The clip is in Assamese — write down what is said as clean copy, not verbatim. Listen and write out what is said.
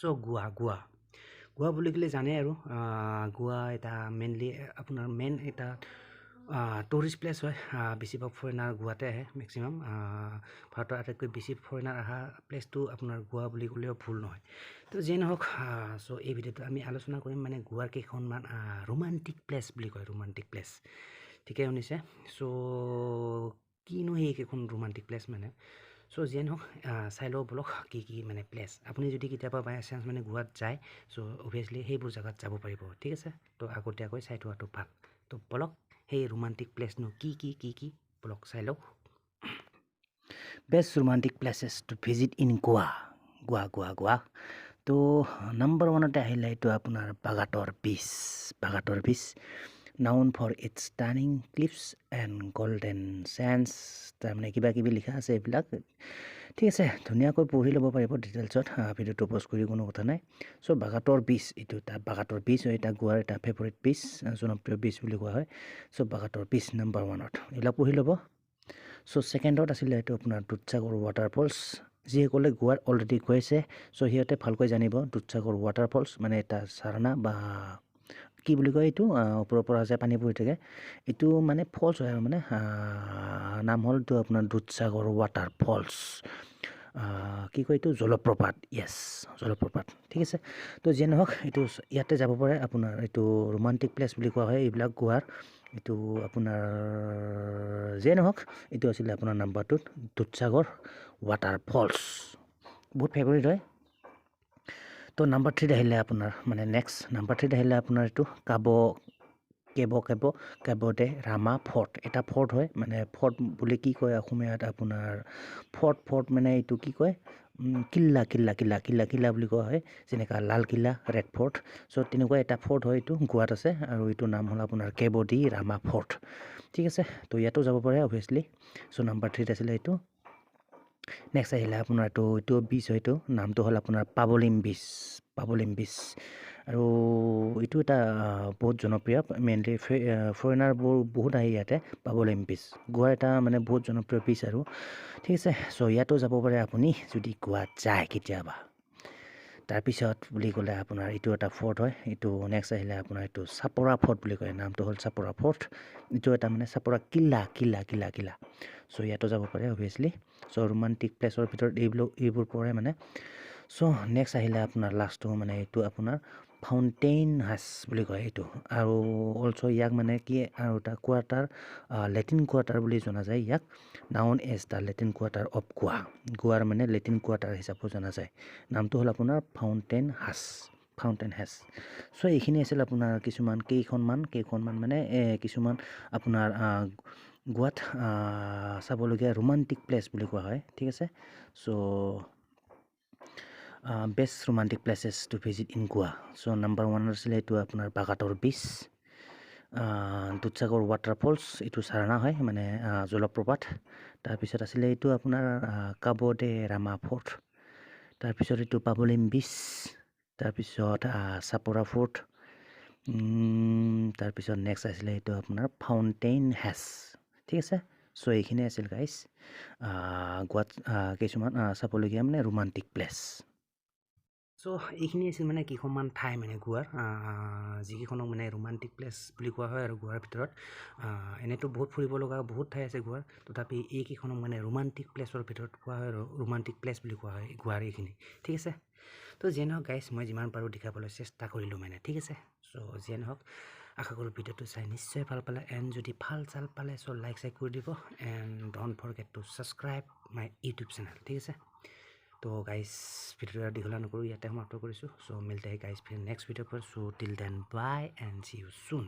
চ' গোৱা বুলি ক'লে জানে আৰু গোৱা এটা মেইনলি আপোনাৰ মেইন এটা টুৰিষ্ট প্লেচ হয় বেছিভাগ ফৰেনাৰ গোৱাতে আহে মেক্সিমাম ভাৰতৰ আটাইতকৈ বেছি ফৰেনাৰ অহা প্লেচটো আপোনাৰ গোৱা বুলি ক'লেও ভুল নহয় তো যিয়ে নহওক চ' এই ভিডিঅ'টো আমি আলোচনা কৰিম মানে গোৱাৰ কেইখনমান ৰোমান্টিক প্লেচ বুলি কয় ৰোমান্টিক প্লেচ ঠিকে শুনিছে চ' কিনো সেইকেইখন ৰোমান্টিক প্লেচ মানে চ' যিয়ে নহওক চাই লওঁ বলক কি মানে প্লেচ আপুনি যদি কেতিয়াবা বাই চান্স মানে গোৱাত যায় চ' অভিয়াছলি সেইবোৰ জেগাত যাব পাৰিব ঠিক আছে তো আগতীয়াকৈ চাই থোৱাটো ভাল তো বলক সেই ৰোমান্টিক প্লেচনো কি বলক চাই লওক best romantic places to visit in Goa তো নাম্বাৰ ওৱানতে আহিলে এইটো আপোনাৰ বাগাতৰ বিচ known for its stunning cliffs and golden sands তাৰমানে কিবা কিবি লিখা আছে এইবিলাক ঠিক আছে ধুনীয়াকৈ পঢ়ি ল'ব পাৰিব ডিটেইলছত ভিডিঅ'টো প'ষ্ট কৰি কোনো কথা নাই চ' বাগাতৰ বিচ এইটো এটা বাগাতৰ বিচ হয় এটা গোৱাৰ এটা ফেভৰেট বিচ জনপ্ৰিয় বিচ বুলি কোৱা হয় চ' বাগাতৰ বিচ নাম্বাৰ ওৱানত এইবিলাক পঢ়ি ল'ব চ' ছেকেণ্ডত আছিলে এইটো আপোনাৰ দুধসাগৰ ৱাটাৰফলছ যিসকলে গোৱাত অলৰেডি গৈছে চ' সিহঁতে ভালকৈ জানিব দুধসাগৰ ৱাটাৰফলছ মানে এটা ঝাৰণা বা কি বুলি কয় এইটো ওপৰৰ পৰা যে পানী পৰি থাকে এইটো মানে ফলছ হয় আৰু মানে নাম হ'ল এইটো আপোনাৰ দুধসাগৰ ৱাটাৰফলছ কি কয় এইটো জলপ্ৰপাত জলপ্ৰপাত ঠিক আছে তো যিয়ে নহওক এইটো ইয়াতে যাব পাৰে আপোনাৰ এইটো ৰোমান্টিক প্লেচ বুলি কোৱা হয় এইবিলাক গোৱাৰ এইটো আপোনাৰ যিয়ে নহওক এইটো আছিলে আপোনাৰ নাম্বাৰ 2 দুধসাগৰ ৱাটাৰফলছ বহুত ফেভৰেট হয় তো নাম্বাৰ 3 আহিলে আপোনাৰ মানে নেক্সট নাম্বাৰ 3 আহিলে আপোনাৰ এইটো কেব ডে ৰামা ফৰ্ট এটা ফৰ্ট হয় মানে ফৰ্ট বুলি কি কয় অসমীয়াত আপোনাৰ ফৰ্ট মানে এইটো কি কয় কিল্লা বুলি কোৱা হয় যেনেকুৱা লাল কিল্লা ৰেড ফৰ্ট চ' তেনেকুৱা এটা ফৰ্ট হয় এইটো গোৱাত আছে আৰু এইটো নাম হ'ল আপোনাৰ কেব ডি ৰামা ফৰ্ট ঠিক আছে তো ইয়াতো যাব পাৰে অভিয়াছলি চ' নাম্বাৰ 3 আছিলে এইটো নেক্সট আহিলে আপোনাৰ এইটো বিচ হয় এইটো নামটো হ'ল আপোনাৰ পাবলিম বিচ আৰু এইটো এটা বহুত জনপ্ৰিয় মেইনলি ফৰেনাৰবোৰ বহুত আহে ইয়াতে পাবলিম বিচ গোৱাৰ এটা মানে বহুত জনপ্ৰিয় বিচ আৰু ঠিক আছে চ' ইয়াতো যাব পাৰে আপুনি যদি গোৱাত যায় কেতিয়াবা তাৰপিছত বুলি ক'লে আপোনাৰ এইটো এটা ফৰ্ট হয় এইটো নেক্সট আহিলে আপোনাৰ এইটো চাপৰা ফৰ্ট বুলি কয় নামটো হ'ল চাপৰা ফৰ্ট এইটো এটা মানে চাপৰা কিল্লা চ' ইয়াতো যাব পাৰে অভিয়াছলি চ' ৰোমান্টিক প্লেচৰ ভিতৰত এইবোৰ পৰে মানে চ' নেক্সট আহিলে আপোনাৰ লাষ্টটো মানে এইটো আপোনাৰ ফাউণ্টেইন হাছ বুলি কয় এইটো আৰু অলছ' ইয়াক মানে কি আৰু এটা কোৱাৰ্টাৰ লেটিন কোৱাৰ্টাৰ বুলি জনা যায় ইয়াক known as the Latin quarter of গোৱাৰ মানে লেটিন কোৱাৰ্টাৰ হিচাপে জনা যায় নামটো হ'ল আপোনাৰ ফাউণ্টেইন হাছ চ' এইখিনি আছিল আপোনাৰ কেইখনমান মানে কিছুমান আপোনাৰ গোৱাত চাবলগীয়া ৰোমান্টিক প্লেচ বুলি কোৱা হয় ঠিক আছে চ' best romantic places to visit in Goa চ' নাম্বাৰ 1 আছিলে এইটো আপোনাৰ বাগাতৰ বিচ দুধসাগৰ ৱাটাৰফলছ এইটো ঝাৰণা হয় মানে জলপ্ৰপাত তাৰপিছত আছিলে এইটো আপোনাৰ কাব ডে ৰামা ফৰ্ট তাৰপিছত এইটো পাবলিম বিচ তাৰপিছত চাপৰা ফৰ্ট তাৰপিছত নেক্সট আছিলে এইটো আপোনাৰ ফাউণ্টেইন হেছ ঠিক আছে চ' এইখিনি আছিল গাইজ গোৱাত কিছুমান চাবলগীয়া মানে ৰোমান্টিক প্লেচ চ' এইখিনি আছিল মানে কেইখনমান ঠাই মানে গোৱাৰ যিকেইখনক মানে ৰোমান্টিক প্লেচ বুলি কোৱা হয় আৰু গোৱাৰ ভিতৰত এনেতো বহুত ফুৰিব লগা বহুত ঠাই আছে গোৱাৰ তথাপি এইকেইখনক মানে ৰোমান্টিক প্লেচৰ ভিতৰত কোৱা হয় আৰু ৰোমান্টিক প্লেচ বুলি কোৱা হয় গোৱাৰ এইখিনি ঠিক আছে তো যিয়ে নহওক গাইজ মই যিমান পাৰোঁ দেখাবলৈ চেষ্টা কৰিলোঁ মানে ঠিক আছে চ' যিয়ে নহওক আশা কৰোঁ ভিডিঅ'টো চাই নিশ্চয় ভাল পালে এণ্ড যদি ভাল চাল পালে চ' লাইক কৰি দিব and don't forget two subscribe my YouTube channel ঠিক আছে তো গাইজ ভিডিঅ'টো দীঘলীয়া নকৰোঁ ইয়াতে সমাপ্ত কৰিছোঁ চ' মিলতে গাইজ নেক্সট ভিডিঅ' पर so till then bye and see you soon